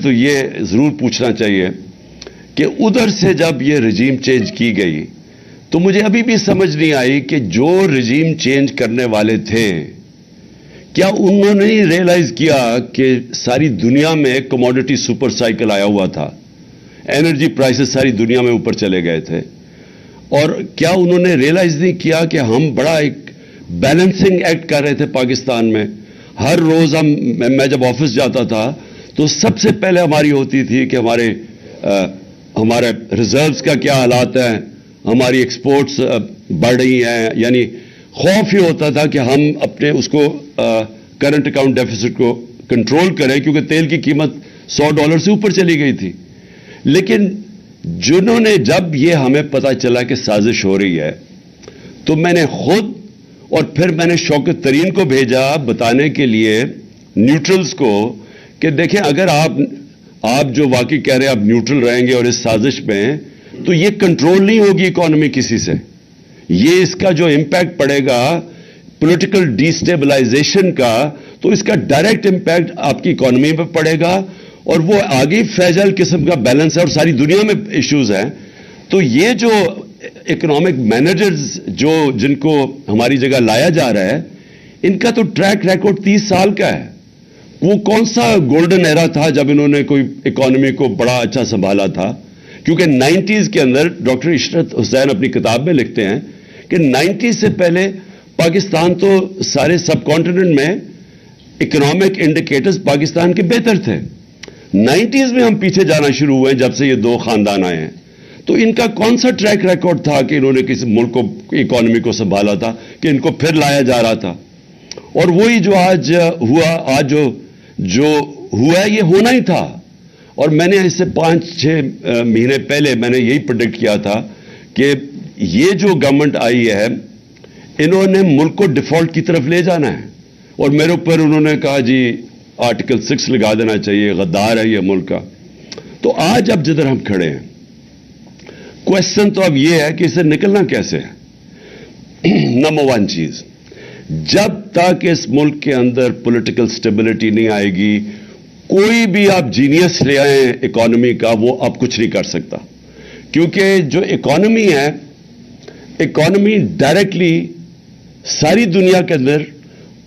تو یہ ضرور پوچھنا چاہیے کہ ادھر سے جب یہ رجیم چینج کی گئی تو مجھے ابھی بھی سمجھ نہیں آئی کہ جو رجیم چینج کرنے والے تھے کیا انہوں نے ہی ریئلائز کیا کہ ساری دنیا میں کموڈٹی سپر سائیکل آیا ہوا تھا, انرجی پرائسز ساری دنیا میں اوپر چلے گئے تھے, اور کیا انہوں نے ریئلائز نہیں کیا کہ ہم بڑا ایک بیلنسنگ ایکٹ کر رہے تھے پاکستان میں. ہر روز میں جب آفس جاتا تھا تو سب سے پہلے ہماری ہوتی تھی کہ ہمارے ریزروز کا کیا حالات ہیں, ہماری ایکسپورٹس بڑھ رہی ہیں, یعنی خوف یہ ہوتا تھا کہ ہم اپنے اس کو کرنٹ اکاؤنٹ ڈیفیسٹ کو کنٹرول کریں کیونکہ تیل کی قیمت $100 سے اوپر چلی گئی تھی. لیکن جنہوں نے جب یہ ہمیں پتہ چلا کہ سازش ہو رہی ہے تو میں نے خود اور پھر میں نے شوکت ترین کو بھیجا بتانے کے لیے نیوٹرلز کو کہ دیکھیں اگر آپ جو واقعی کہہ رہے ہیں آپ نیوٹرل رہیں گے اور اس سازش میں تو یہ کنٹرول نہیں ہوگی اکانومی کسی سے, یہ اس کا جو امپیکٹ پڑے گا پولیٹیکل ڈی سٹیبلائزیشن کا تو اس کا ڈائریکٹ امپیکٹ آپ کی اکانومی پہ پڑے گا اور وہ آگے فریجائل قسم کا بیلنس ہے اور ساری دنیا میں ایشوز ہیں. تو یہ جو اکنامک مینیجرز جن کو ہماری جگہ لایا جا رہا ہے ان کا تو ٹریک ریکارڈ 30 سال کا ہے. وہ کون سا گولڈن ایرا تھا جب انہوں نے کوئی اکانومی کو بڑا اچھا سنبھالا تھا, کیونکہ 90s کے اندر ڈاکٹر عشرت حسین اپنی کتاب میں لکھتے ہیں کہ 90s سے پہلے پاکستان تو سارے سب کانٹیننٹ میں اکنامک انڈیکیٹرز پاکستان کے بہتر تھے. 90s میں ہم پیچھے جانا شروع ہوئے جب سے یہ دو خاندان آئے ہیں. تو ان کا کون سا ٹریک ریکارڈ تھا کہ انہوں نے کسی ملک کو اکانومی کو سنبھالا تھا کہ ان کو پھر لایا جا رہا تھا. اور وہی جو آج ہوا یہ ہونا ہی تھا. اور میں نے اس سے 5-6 مہینے پہلے میں نے یہی پریڈکٹ کیا تھا کہ یہ جو گورنمنٹ آئی ہے انہوں نے ملک کو ڈیفالٹ کی طرف لے جانا ہے. اور میرے اوپر انہوں نے کہا جی آرٹیکل 6 لگا دینا چاہیے, غدار ہے یہ ملک کا. تو آج اب جدھر ہم کھڑے ہیں کوشچن تو اب یہ ہے کہ اسے نکلنا کیسے ہے. نمبر 1 چیز, جب تک اس ملک کے اندر پولیٹیکل سٹیبلٹی نہیں آئے گی کوئی بھی آپ جینیس لے آئیں اکانومی کا وہ اب کچھ نہیں کر سکتا. کیونکہ جو اکانومی ہے اکانومی ڈائریکٹلی ساری دنیا کے اندر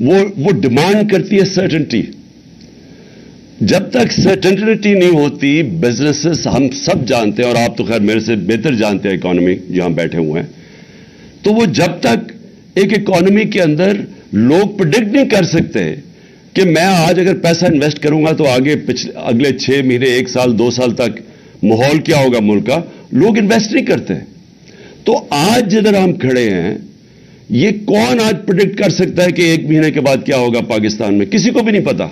وہ ڈیمانڈ کرتی ہے سرٹنٹی. جب تک سرٹنٹی نہیں ہوتی بزنسز ہم سب جانتے ہیں اور آپ تو خیر میرے سے بہتر جانتے ہیں اکانومی جہاں بیٹھے ہوئے ہیں, تو وہ جب تک ایک اکانومی کے اندر لوگ پریڈکٹ نہیں کر سکتے کہ میں آج اگر پیسہ انویسٹ کروں گا تو آگے اگلے 6 مہینے 1 سال 2 سال تک ماحول کیا ہوگا ملک کا, لوگ انویسٹ نہیں کرتے. تو آج جدھر ہم کھڑے ہیں یہ کون آج پریڈکٹ کر سکتا ہے کہ 1 مہینے کے بعد کیا ہوگا پاکستان میں, کسی کو بھی نہیں پتا.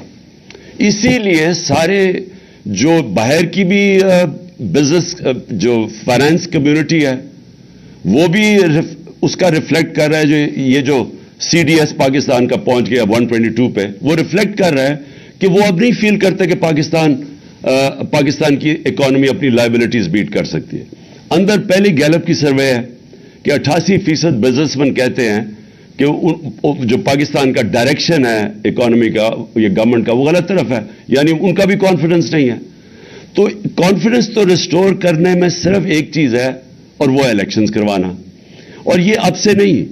اسی لیے سارے جو باہر کی بھی بزنس جو فائنانس کمیونٹی ہے وہ بھی اس کا ریفلیکٹ کر رہا ہے, یہ جو CDS پاکستان کا پہنچ گیا 122 پہ, وہ ریفلیکٹ کر رہا ہے کہ وہ اب نہیں فیل کرتے کہ پاکستان کی اکانومی اپنی لائبلٹیز بیٹ کر سکتی ہے. اندر پہلی گیلپ کی سروے ہے کہ 88% بزنس مین کہتے ہیں کہ جو پاکستان کا ڈائریکشن ہے اکانومی کا یہ گورنمنٹ کا وہ غلط طرف ہے, یعنی ان کا بھی کانفیڈنس نہیں ہے. تو کانفیڈنس تو ریسٹور کرنے میں صرف ایک چیز ہے اور وہ الیکشنز کروانا. اور یہ اب سے نہیں,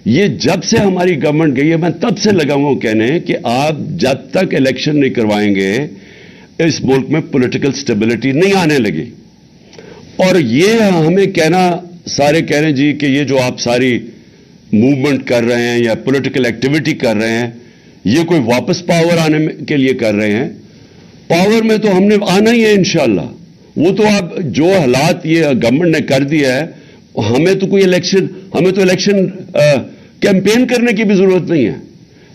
یہ جب سے ہماری گورنمنٹ گئی ہے میں تب سے لگا ہوں کہنے کہ آپ جب تک الیکشن نہیں کروائیں گے اس ملک میں پولیٹیکل سٹیبلٹی نہیں آنے لگی. اور یہ ہمیں کہنا سارے کہہ رہے ہیں جی کہ یہ جو آپ ساری موومنٹ کر رہے ہیں یا پولیٹیکل ایکٹیویٹی کر رہے ہیں یہ کوئی واپس پاور آنے کے لیے کر رہے ہیں. پاور میں تو ہم نے آنا ہی ہے انشاءاللہ. وہ تو آپ جو حالات یہ گورنمنٹ نے کر دیا ہے ہمیں تو الیکشن کیمپین کرنے کی بھی ضرورت نہیں ہے.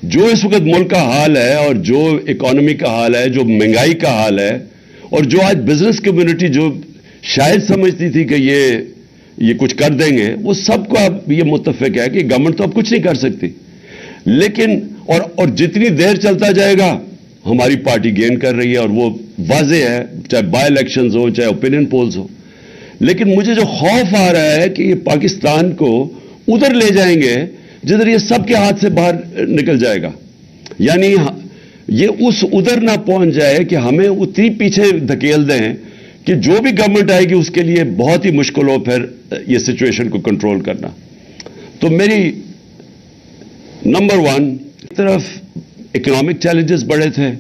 جو اس وقت ملک کا حال ہے اور جو اکانومی کا حال ہے, جو مہنگائی کا حال ہے, اور جو آج بزنس کمیونٹی جو شاید سمجھتی تھی کہ یہ کچھ کر دیں گے, وہ سب کو اب یہ متفق ہے کہ گورنمنٹ تو اب کچھ نہیں کر سکتی. لیکن اور جتنی دیر چلتا جائے گا ہماری پارٹی گین کر رہی ہے اور وہ واضح ہے, چاہے بائی الیکشنز ہو چاہے اوپینین پولز ہو. لیکن مجھے جو خوف آ رہا ہے کہ یہ پاکستان کو ادھر لے جائیں گے جدھر یہ سب کے ہاتھ سے باہر نکل جائے گا. یعنی یہ اس ادھر نہ پہنچ جائے کہ ہمیں اتنی پیچھے دھکیل دیں کہ جو بھی گورنمنٹ آئے گی اس کے لیے بہت ہی مشکل ہو پھر یہ سچویشن کو کنٹرول کرنا. تو میری نمبر 1 طرف اکنامک چیلنجز بڑے تھے,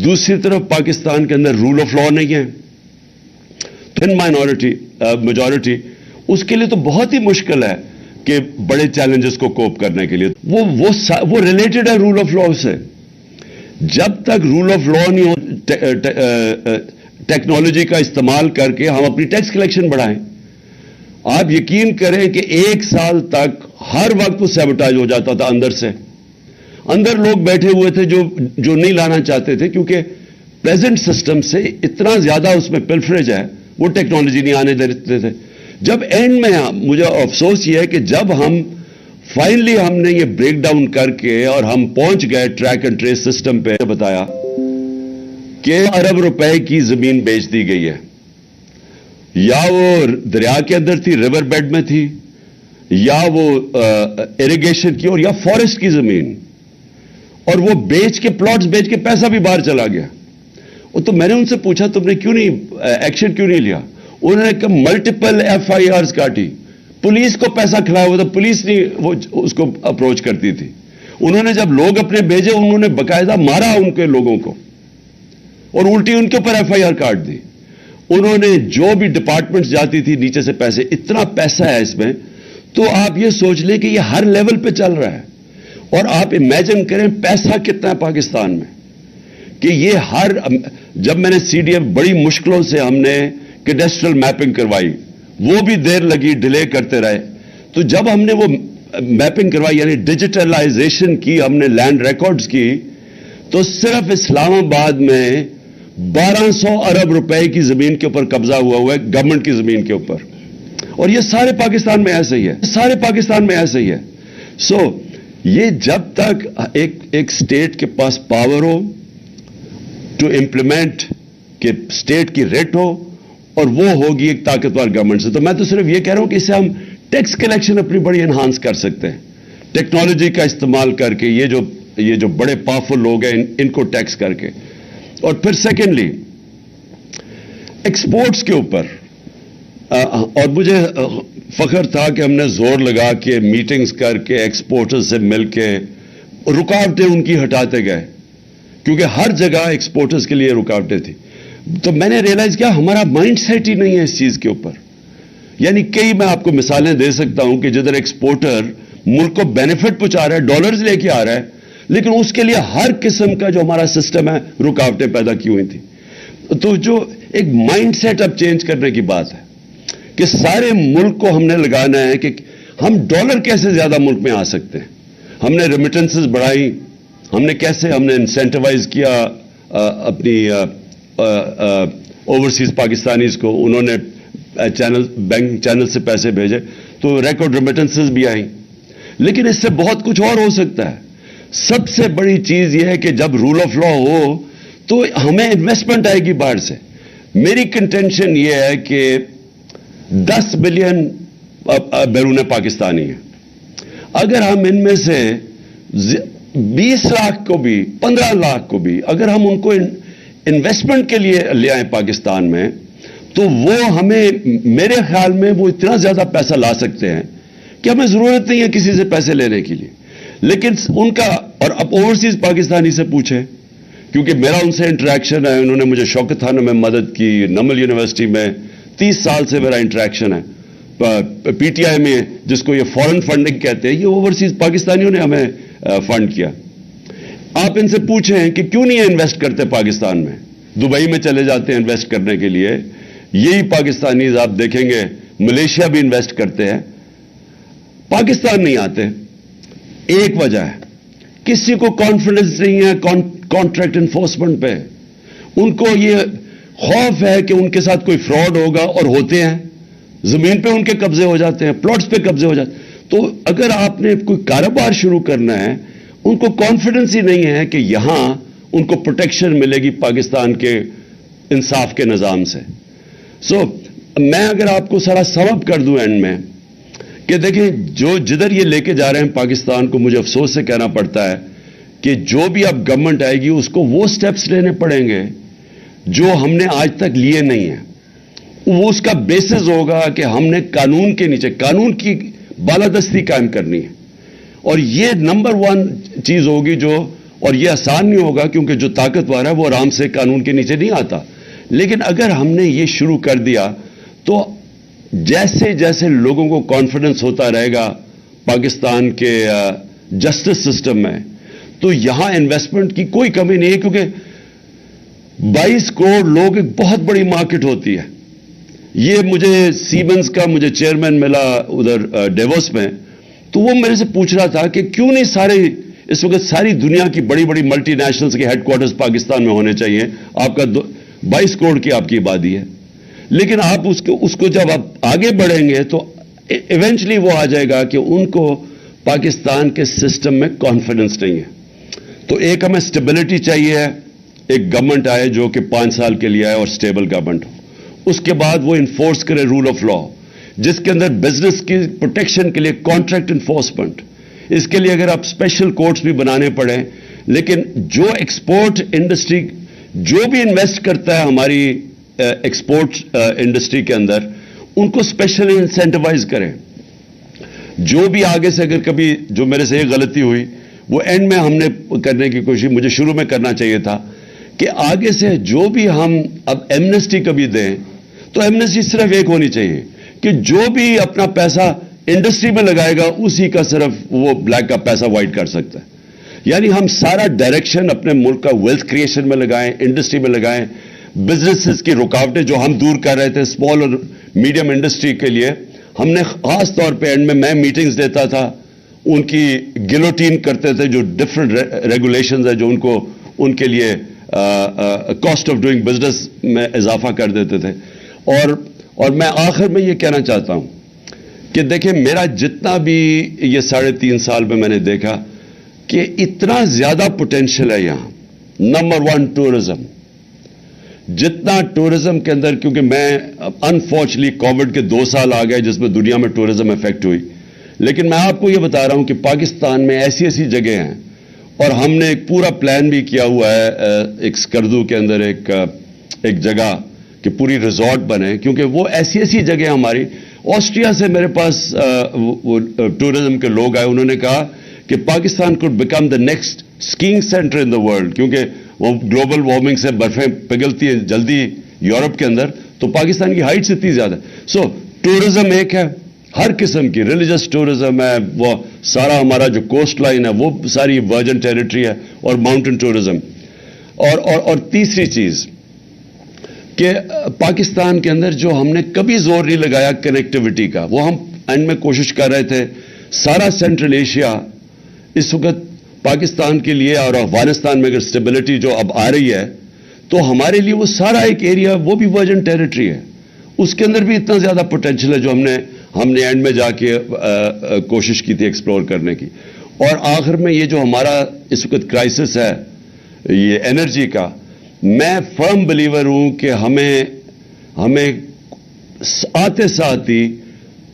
دوسری طرف پاکستان کے اندر رول آف لا نہیں ہے, تھن مائنورٹی میجورٹی, اس کے لیے تو بہت ہی مشکل ہے کہ بڑے چیلنجز کو کوپ کرنے کے لیے. وہ ریلیٹڈ ہے رول آف لا سے. جب تک رول آف لا نہیں ہو, ٹیکنالوجی کا استعمال کر کے ہم اپنی ٹیکس کلیکشن بڑھائیں. آپ یقین کریں کہ 1 سال تک ہر وقت وہ سیبوٹاج ہو جاتا تھا اندر سے. اندر لوگ بیٹھے ہوئے تھے جو نہیں لانا چاہتے تھے, کیونکہ پریزنٹ سسٹم سے اتنا زیادہ اس میں پلفریج ہے, وہ ٹیکنالوجی نہیں آنے دیتے تھے. جب اینڈ میں مجھے افسوس یہ ہے کہ جب ہم فائنلی ہم نے یہ بریک ڈاؤن کر کے اور ہم پہنچ گئے ٹریک اینڈ ٹریس سسٹم پہ, بتایا کہ ارب روپے کی زمین بیچ دی گئی ہے, یا وہ دریا کے اندر تھی, ریور بیڈ میں تھی, یا وہ اریگیشن کی, اور یا فارسٹ کی زمین, اور وہ بیچ کے پلاٹس بیچ کے پیسہ بھی باہر چلا گیا. تو میں نے ان سے پوچھا تم نے کیوں نہیں ایکشن کیوں نہیں لیا؟ انہوں نے کہا ملٹیپل FIRs کاٹی, پولیس کو پیسہ کھلایا ہوا تھا, پولیس نہیں وہ اس کو اپروچ کرتی تھی. انہوں نے جب لوگ اپنے بھیجے انہوں نے باقاعدہ مارا ان کے لوگوں کو, اور الٹی ان کے اوپر FIR کاٹ دی. انہوں نے جو بھی ڈپارٹمنٹ جاتی تھی نیچے سے پیسے, اتنا پیسہ ہے اس میں. تو آپ یہ سوچ لیں کہ یہ ہر لیول پہ چل رہا ہے, اور آپ امیجن کریں پیسہ کتنا ہے پاکستان میں, کہ یہ جب میں نے CDF بڑی مشکلوں سے ہم نے کیڈسٹرل میپنگ کروائی, وہ بھی دیر لگی, ڈیلے کرتے رہے. تو جب ہم نے وہ میپنگ کروائی, یعنی ڈیجیٹلائزیشن کی, ہم نے لینڈ ریکارڈز کی, تو صرف اسلام آباد میں 1200 ارب روپے کی زمین کے اوپر قبضہ ہوا ہے, گورنمنٹ کی زمین کے اوپر. اور یہ سارے پاکستان میں ایسے ہی ہے, سارے پاکستان میں ایسے ہی ہے. یہ جب تک ایک اسٹیٹ کے پاس پاور ہو ٹو امپلیمنٹ, کہ اسٹیٹ کی ریٹ ہو, اور وہ ہوگی ایک طاقتور گورنمنٹ سے. تو میں تو صرف یہ کہہ رہا ہوں کہ اس سے ہم ٹیکس کلیکشن اپنی بڑی انہانس کر سکتے ہیں, ٹیکنالوجی کا استعمال کر کے, یہ جو بڑے پاورفل لوگ ہیں ان کو ٹیکس کر کے. اور پھر سیکنڈلی ایکسپورٹس کے اوپر, اور مجھے فخر تھا کہ ہم نے زور لگا کے میٹنگز کر کے ایکسپورٹر سے مل کے رکاوٹیں ان کی ہٹاتے گئے, کیونکہ ہر جگہ ایکسپورٹرز کے لیے رکاوٹیں تھیں. تو میں نے ریئلائز کیا ہمارا مائنڈ سیٹ ہی نہیں ہے اس چیز کے اوپر. یعنی کئی میں آپ کو مثالیں دے سکتا ہوں کہ جدھر ایکسپورٹر ملک کو بینیفٹ پہنچا رہا ہے, ڈالرز لے کے آ رہا ہے, لیکن اس کے لیے ہر قسم کا جو ہمارا سسٹم ہے رکاوٹیں پیدا کی ہوئی تھیں. تو جو ایک مائنڈ سیٹ اب چینج کرنے کی بات ہے کہ سارے ملک کو ہم نے لگانا ہے کہ ہم ڈالر کیسے زیادہ ملک میں آ سکتے ہیں. ہم نے ریمیٹنسز بڑھائی, ہم نے انسینٹیوائز کیا اپنی اوورسیز پاکستانیز کو, انہوں نے بینک چینل سے پیسے بھیجے, تو ریکارڈ ریمیٹنسز بھی آئیں. لیکن اس سے بہت کچھ اور ہو سکتا ہے. سب سے بڑی چیز یہ ہے کہ جب رول آف لا ہو تو ہمیں انویسٹمنٹ آئے گی باہر سے. میری کنٹینشن یہ ہے کہ 10 بلین بیرون پاکستانی ہیں. اگر ہم ان میں سے 20 لاکھ کو بھی 15 لاکھ کو بھی اگر ہم ان کو انویسٹمنٹ کے لیے لے آئیں پاکستان میں, تو وہ ہمیں, میرے خیال میں وہ اتنا زیادہ پیسہ لا سکتے ہیں کہ ہمیں ضرورت نہیں ہے کسی سے پیسے لینے کے لیے. لیکن ان کا, اور اب اوورسیز پاکستانی سے پوچھیں, کیونکہ میرا ان سے انٹریکشن ہے, انہوں نے مجھے شوکت خانہ میں مدد کی, نمل یونیورسٹی میں 30 سال سے میرا انٹریکشن ہے, PTI میں جس کو یہ فورن فنڈنگ کہتے ہیں, یہ اوورسیز پاکستانیوں نے ہمیں فنڈ کیا. آپ ان سے پوچھیں کہ کیوں نہیں انویسٹ کرتے پاکستان میں, دبئی میں چلے جاتے ہیں انویسٹ کرنے کے لیے. یہی پاکستانیز آپ دیکھیں گے ملیشیا بھی انویسٹ کرتے ہیں, پاکستان نہیں آتے. ایک وجہ ہے, کسی کو کانفیڈنس نہیں ہے کانٹریکٹ انفورسمنٹ پہ. ان کو یہ خوف ہے کہ ان کے ساتھ کوئی فراڈ ہوگا, اور ہوتے ہیں, زمین پہ ان کے قبضے ہو جاتے ہیں, پلاٹس پہ قبضے ہو جاتے ہیں. تو اگر آپ نے کوئی کاروبار شروع کرنا ہے, ان کو کانفیڈنس ہی نہیں ہے کہ یہاں ان کو پروٹیکشن ملے گی پاکستان کے انصاف کے نظام سے. میں اگر آپ کو سارا سم اپ کر دوں اینڈ میں, کہ دیکھیں جدھر یہ لے کے جا رہے ہیں پاکستان کو, مجھے افسوس سے کہنا پڑتا ہے کہ جو بھی اب گورنمنٹ آئے گی اس کو وہ سٹیپس لینے پڑیں گے جو ہم نے آج تک لیے نہیں ہیں. وہ اس کا بیسس ہوگا کہ ہم نے قانون کے نیچے قانون کی بالادستی قائم کرنی ہے, اور یہ نمبر 1 چیز ہوگی جو, اور یہ آسان نہیں ہوگا کیونکہ جو طاقتور ہے وہ آرام سے قانون کے نیچے نہیں آتا, لیکن اگر ہم نے یہ شروع کر دیا تو جیسے جیسے لوگوں کو کانفیڈنس ہوتا رہے گا پاکستان کے جسٹس سسٹم میں, تو یہاں انویسٹمنٹ کی کوئی کمی نہیں ہے, کیونکہ 22 کروڑ لوگ ایک بہت بڑی مارکیٹ ہوتی ہے. یہ مجھے سیمنز کا مجھے چیئرمین ملا ادھر ڈیووس میں, تو وہ میرے سے پوچھ رہا تھا کہ کیوں نہیں سارے اس وقت ساری دنیا کی بڑی بڑی ملٹی نیشنلز کے ہیڈ کوارٹرز پاکستان میں ہونے چاہیے, آپ کا 22 کروڑ کی آپ کی آبادی ہے, لیکن آپ اس کو جب آپ آگے بڑھیں گے تو ایونچلی وہ آ جائے گا کہ ان کو پاکستان کے سسٹم میں کانفیڈنس نہیں ہے. تو ایک ہمیں سٹیبلٹی چاہیے ہے, ایک گورنمنٹ آئے جو کہ 5 سال کے لیے آئے اور سٹیبل گورنمنٹ ہو, اس کے بعد وہ انفورس کرے رول آف لا, جس کے اندر بزنس کی پروٹیکشن کے لیے کانٹریکٹ انفورسمنٹ, اس کے لیے اگر آپ اسپیشل کورٹس بھی بنانے پڑیں, لیکن جو ایکسپورٹ انڈسٹری جو بھی انویسٹ کرتا ہے ہماری ایکسپورٹ انڈسٹری کے اندر, ان کو اسپیشلی انسینٹیوائز کریں. جو بھی آگے سے اگر کبھی جو میرے سے ایک غلطی ہوئی وہ اینڈ میں ہم نے کرنے کی کوشش مجھے شروع میں کرنا چاہیے تھا کہ آگے سے جو بھی ہم اب ایمنسٹی کبھی دیں تو ایمنسٹی صرف ایک ہونی چاہیے کہ جو بھی اپنا پیسہ انڈسٹری میں لگائے گا اسی کا صرف وہ بلیک کا پیسہ وائٹ کر سکتا ہے. یعنی ہم سارا ڈائریکشن اپنے ملک کا ویلتھ کریشن میں لگائیں, انڈسٹری میں لگائیں, بزنسز کی رکاوٹیں جو ہم دور کر رہے تھے اسمال اور میڈیم انڈسٹری کے لیے, ہم نے خاص طور پہ اینڈ میں میٹنگز دیتا تھا, ان کی گلوٹین کرتے تھے, جو ڈفرنٹ ریگولیشنز ہیں جو ان کو ان کے لیے کاسٹ آف ڈوئنگ بزنس میں اضافہ کر دیتے تھے. اور میں آخر میں یہ کہنا چاہتا ہوں کہ دیکھیں میرا جتنا بھی یہ 3.5 سال میں نے دیکھا کہ اتنا زیادہ پوٹینشیل ہے یہاں. نمبر 1 ٹورزم, جتنا ٹورزم کے اندر, کیونکہ میں انفارچونیٹلی کووڈ کے 2 سال آ گئے جس میں دنیا میں ٹورزم افیکٹ ہوئی, لیکن میں آپ کو یہ بتا رہا ہوں کہ پاکستان میں ایسی ایسی جگہ ہیں, اور ہم نے ایک پورا پلان بھی کیا ہوا ہے ایک سکردو کے اندر ایک جگہ کہ پوری ریزورٹ بنے, کیونکہ وہ ایسی ایسی جگہ ہماری. آسٹریا سے میرے پاس ٹورزم کے لوگ آئے, انہوں نے کہا کہ Pakistan could become the next skiing centre in the world, کیونکہ وہ گلوبل وارمنگ سے برفیں پگھلتی ہیں جلدی یورپ کے اندر, تو پاکستان کی ہائٹس اتنی زیادہ. سو ٹورزم ایک ہے, ہر قسم کی ریلیجس ٹورزم ہے, وہ سارا ہمارا جو کوسٹ لائن ہے وہ ساری ورجن ٹیریٹری ہے, اور ماؤنٹن ٹورزم. اور تیسری چیز کہ پاکستان کے اندر جو ہم نے کبھی زور نہیں لگایا کنیکٹیوٹی کا, وہ ہم اینڈ میں کوشش کر رہے تھے. سارا سینٹرل ایشیا اس وقت پاکستان کے لیے, اور افغانستان میں اگر اسٹیبلٹی جو اب آ رہی ہے تو ہمارے لیے وہ سارا ایک ایریا وہ بھی ورجن ٹیریٹری ہے, اس کے اندر بھی اتنا زیادہ پوٹینشیل ہے جو ہم نے اینڈ میں جا کے کوشش کی تھی ایکسپلور کرنے کی. اور آخر میں یہ جو ہمارا اس وقت کرائسس ہے یہ انرجی کا, میں فرم بلیور ہوں کہ ہمیں آتے ساتھ ہی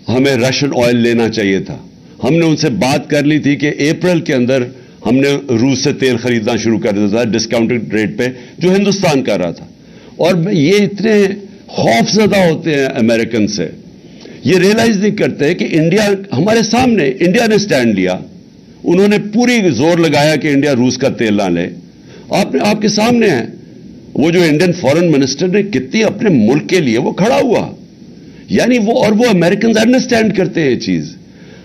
ہمیں رشین آئل لینا چاہیے تھا. ہم نے ان سے بات کر لی تھی کہ اپریل کے اندر ہم نے روس سے تیل خریدنا شروع کر دیا تھا ڈسکاؤنٹڈ ریٹ پہ جو ہندوستان کر رہا تھا. اور یہ اتنے خوف زدہ ہوتے ہیں امریکن سے, یہ ریئلائز نہیں کرتے کہ انڈیا ہمارے سامنے, انڈیا نے سٹینڈ لیا, انہوں نے پوری زور لگایا کہ انڈیا روس کا تیل نہ لے. آپ کے سامنے ہے وہ جو انڈین فارن منسٹر نے کتنی اپنے ملک کے لیے وہ کھڑا ہوا, یعنی وہ امریکنز انڈرسٹینڈ کرتے ہیں یہ چیز.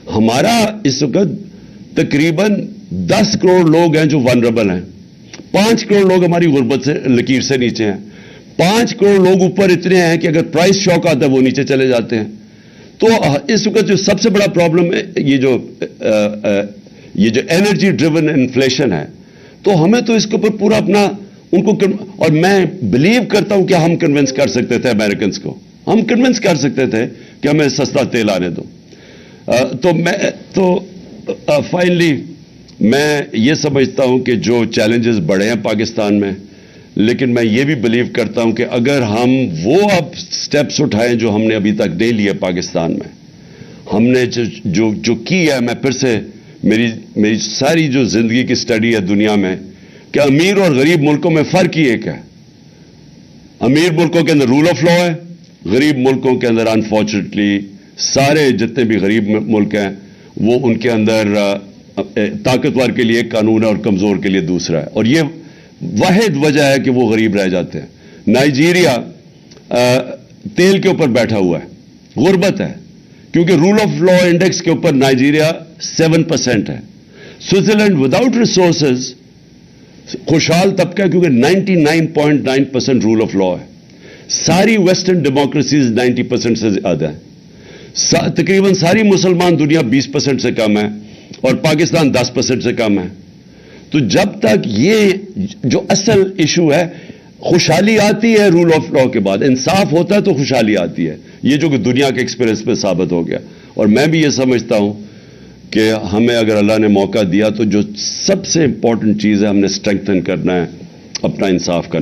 ہمارا اس وقت تقریباً 10 کروڑ لوگ ہیں جو ونربل ہیں, 5 کروڑ لوگ ہماری غربت سے لکیر سے نیچے ہیں, 5 کروڑ لوگ اوپر اتنے ہیں کہ اگر پرائس شاک آتا ہے وہ نیچے چلے جاتے ہیں. تو اس وقت جو سب سے بڑا پرابلم ہے یہ جو انرجی ڈریون انفلیشن ہے, تو ہمیں تو اس کے اوپر پورا اپنا ان کو, اور میں بلیو کرتا ہوں کہ ہم کنونس کر سکتے تھے امریکنز کو, ہم کنونس کر سکتے تھے کہ ہمیں سستا تیل آنے دو. تو فائنلی میں یہ سمجھتا ہوں کہ جو چیلنجز بڑے ہیں پاکستان میں, لیکن میں یہ بھی بلیو کرتا ہوں کہ اگر ہم وہ اب سٹیپس اٹھائیں جو ہم نے ابھی تک نہیں لیے پاکستان میں, ہم نے جو کی ہے, میں پھر سے میری ساری جو زندگی کی سٹڈی ہے دنیا میں کہ امیر اور غریب ملکوں میں فرق ہی ایک ہے. امیر ملکوں کے اندر رول آف لا ہے, غریب ملکوں کے اندر انفارچونیٹلی سارے جتنے بھی غریب ملک ہیں وہ ان کے اندر طاقتور کے لیے ایک قانون ہے اور کمزور کے لیے دوسرا ہے, اور یہ واحد وجہ ہے کہ وہ غریب رہ جاتے ہیں. نائجیریا تیل کے اوپر بیٹھا ہوا ہے, غربت ہے, کیونکہ رول آف لا انڈیکس کے اوپر نائجیریا 7% ہے. سوئٹزرلینڈ وداؤٹ ریسورسز خوشحال طبقہ کیونکہ 99.9% رول آف لا ہے. ساری ویسٹرن ڈیموکریسیز 90% سے زیادہ ہیں. تقریباً ساری مسلمان دنیا 20% سے کم ہے اور پاکستان 10% سے کم ہے. تو جب تک یہ جو اصل ایشو ہے, خوشحالی آتی ہے رول آف لا کے بعد, انصاف ہوتا ہے تو خوشحالی آتی ہے. یہ جو کہ دنیا کے ایکسپیرینس پہ ثابت ہو گیا. اور میں بھی یہ سمجھتا ہوں کہ ہمیں اگر اللہ نے موقع دیا تو جو سب سے امپورٹنٹ چیز ہے ہم نے اسٹرینگتھن کرنا ہے اپنا انصاف کا.